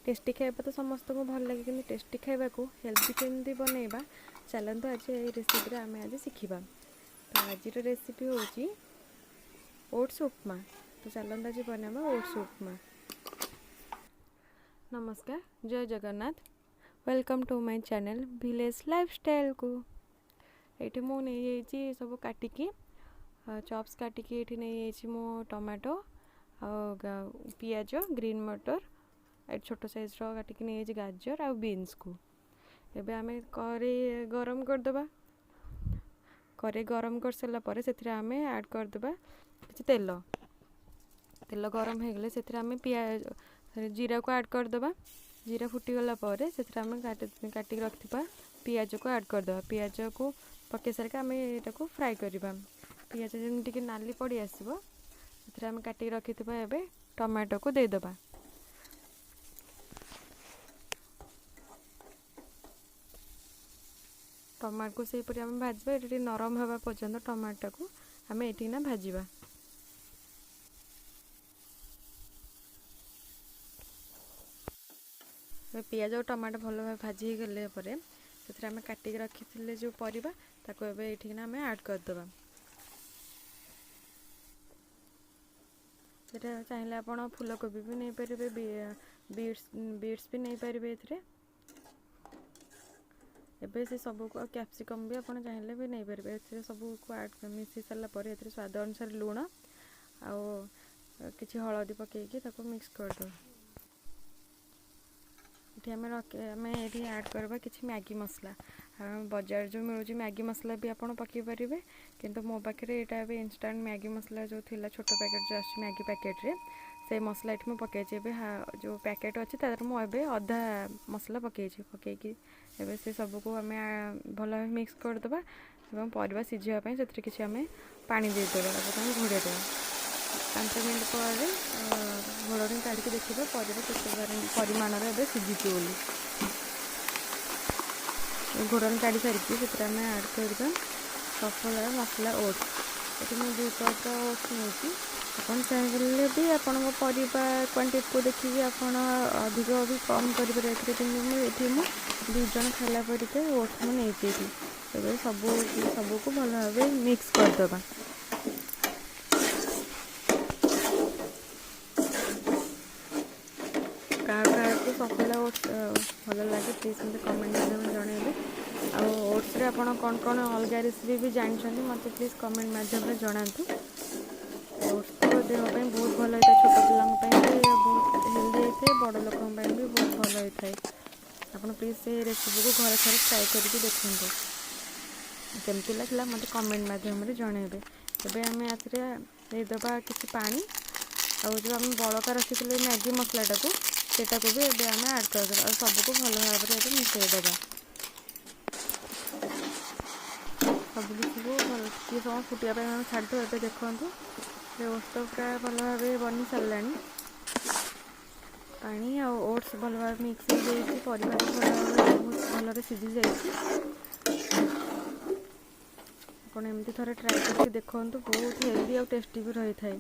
Tasty खाଇବା तो समस्त को भल लगे कि टेस्टी खाଇବା को हेल्दी केमती बनैबा चलतु आज ये रेसिपी आम आज शिखा। तो आज रेसिपी हूँ ओट्स उपमा। तो चलतु आज बनवा ओट्स उपमा। नमस्कार, जय Jagannath. Welcome to my channel village lifestyle को। ये मु नहीं सब काटिकी चॉप्स काटिकी ये नहीं मो टमाटो पियाज ग्रीन मटर ये छोट साइज काटिकी नहीं गाजर आ बीन्स को एबे आमे कढ़ई गरम करदे। कढ़ई गरम कर सारा पर से ऐड करदे कि तेल तेल गरम हो गले से पियाज जीरा को ऐड करदे। जीरा फुटीगला से काटिक रखा पियाज को ऐड करदे। पियाज को पकई सारिक आम यहाँ फ्राए करवा। पियाज जमी नाली पड़ी आसो से काटिक रखि टमाटो को देदेबा। टमाटो को सेपरी आम भाजवा। ये नरम हवा पर्यंत टमाटो को आम ये भाजवा। पियाज और टमाटो भल भाव भाजी गले से आम काटिक रखी जो परिबा ताको एबे ये आम ऐड करदे। सेटा चाहिए आप फूलकोबी भी नहीं पारे, बीट्स भी नहीं पारे। एबे से सब को कैप्सिकम भी आप चाहिए भी नहीं पारे। सब को ऐड मिसई सारा पर स्वाद अनुसार लुण आ कि हलदी पकईकि मिक्स करदे। ये आम ये ऐड करवा कि मैगी मसला। बाजार जो मिलूँ मैगी मसला भी आप पकई पारे, किंतु मो पाखे यहाँ इंस्टांट मैगी मसला जो थिला छोट पैकेट जो आस मैगी पैकेट रे से मसला ये मुझे पकई जो पैकेट अच्छी मुझे अधा मसला पकईकि से सबको आम भल मिक्स करदे। परिवा सिझापी से किसी आम पानी देदेबा घोड़े देवा। 5 मिनट पर घोड़े काढ़ देखा परिमाण सिझी बोली। घोड़े काढ़ी सारिकी से ऐड करवा सफल मसला ओट्स। ये मुझे 2 कप ओट्स नहीं आप चाहिए भी आप क्वांटिटी को देखिए आप अधिक भी कम करें। ये 2 जन खाला परिके ओट्स मुझे सबको भल भाव मिक्स करदे। क्या सफला ओट्स भल लगे प्लीज मत कमेंट माध्यम जनइबे। ओट्स आप कौन कौन अलग रेसिपी भी जानते मत प्लीज कमेंट माध्यम जनातु। ओट्स तो देहपाई बहुत भल होता है, छोट पिलांपाई भी बहुत हेल्दी होता है, बड़ लोक भी बहुत भल होता है। आप प्लीज से रेसिपी को घर थे ट्राए करके देखते केमती लगे मत कमेंट माध्यम जनइबे। एबे आम देदेबा किसी पानी और जो आम बड़का रखी मैगी मसलाटा को सेटा को भी एबे आम ऐड करदे और सबको भल भाव मिसईदेबा। सब किसी को भल किए समय फुटापी छाड़ू। ए देखूँ ओट्स तो पूरा भल भाव बनी सारा पानी आ ओट्स भल भाव मिक्स हो जाए परिवार भल भाव बहुत भल सिझी जाए। एमती थे ट्राए करके देखूँ बहुत हेल्दी और टेस्टी भी रही है।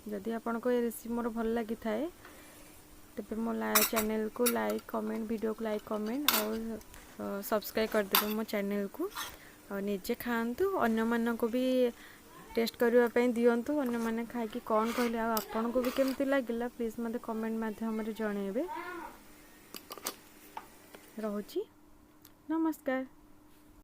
जदि आपन को ये रेसिपी मोर भल लगी थाए तेरे मो चैनल को लाइक कमेंट वीडियो को लाइक कमेंट और सब्सक्राइब करदे मो चैनल को। और निजे खातु अन्य मन को भी टेस्ट करने दिंतु। अन्य मैंने खाई कौन कहले आपन को भी केमती लगे प्लीज मत कमेंट माध्यम जनइबे। रहुची नमस्कार।